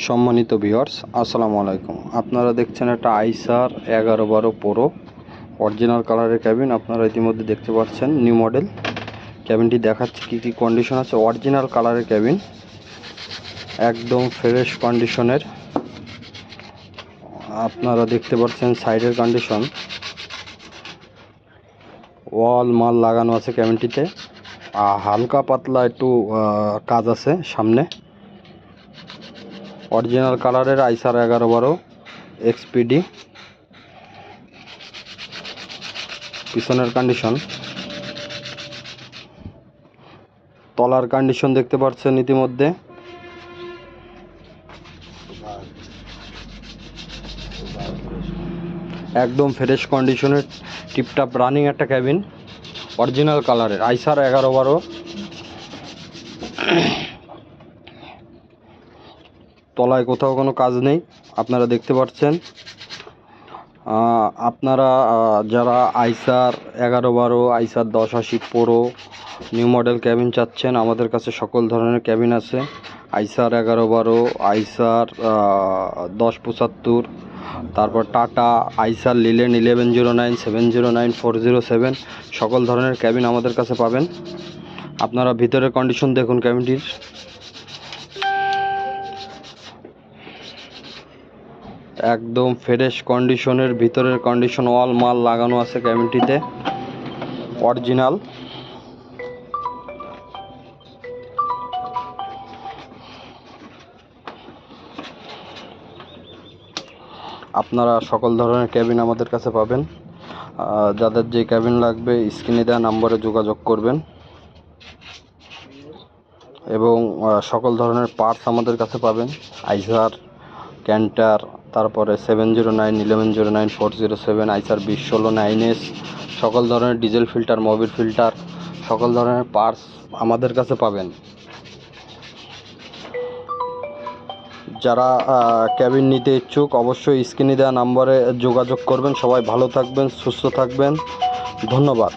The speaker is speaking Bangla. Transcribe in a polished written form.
সম্মানিত ভিউয়ার্স, আসসালামু আলাইকুম। আপনারা দেখছেন একটা আইসার 1112 প্রো অরিজিনাল কালারের ক্যাবিন। আপনারা ইতিমধ্যে দেখতে পাচ্ছেন নিউ মডেল ক্যাবিনটি দেখাচ্ছে কী কী কন্ডিশন আছে। অরিজিনাল কালারের ক্যাবিন, একদম ফ্রেশ কন্ডিশনের। আপনারা দেখতে পাচ্ছেন সাইডের কন্ডিশন, ওয়াল মাল লাগানো আছে ক্যাবিনটিতে। হালকা পাতলা একটু কাজ আছে সামনে। অরিজিনাল কালারের আইসার 1112 এক্সপিডি। পিছনের কন্ডিশন, তলার কন্ডিশন দেখতে পাচ্ছেন ইতিমধ্যে। একদম ফ্রেশ কন্ডিশনের টিপটাপ রানিং একটা ক্যাবিন, অরিজিনাল কালারের আইসার 1112। তলায় কোথাও কোনো কাজ নেই, আপনারা দেখতে পাচ্ছেন। আপনারা যারা আইসার 1112, আইসার 1080 প্রো নিউ মডেল ক্যাবিন চাচ্ছেন, আমাদের কাছে সকল ধরনের ক্যাবিন আছে। আইসার 1112, আইসার 1075, তারপর টাটা আইসার লিলেন 1109, 709, 407 সকল ধরনের ক্যাবিন আমাদের কাছে পাবেন। আপনারা ভিতরের কন্ডিশন দেখুন ক্যাবিনটির। একদম ফ্রেশ কন্ডিশনের, ভিতরের কন্ডিশন, ওয়াল মাল লাগানো আছে ক্যাবিনটিতে অরিজিনাল। আপনারা সকল ধরনের ক্যাবিন আমাদের কাছে পাবেন। যাদের যে ক্যাবিন লাগবে স্ক্রিনে দেওয়া নম্বরে যোগাযোগ করবেন, এবং সকল ধরনের পার্টস আমাদের কাছে পাবেন। আইসার ক্যান্টার, তারপরে 709, 1109, 407, আইসার 2016, 9S, সকল ধরনের ডিজেল ফিল্টার, মোবিল ফিল্টার, সকল ধরনের পার্টস আমাদের কাছে পাবেন। যারা ক্যাবিন নিতে ইচ্ছুক অবশ্যই স্ক্রিনে দেওয়া নম্বরে যোগাযোগ করবেন। সবাই ভালো থাকবেন, সুস্থ থাকবেন, ধন্যবাদ।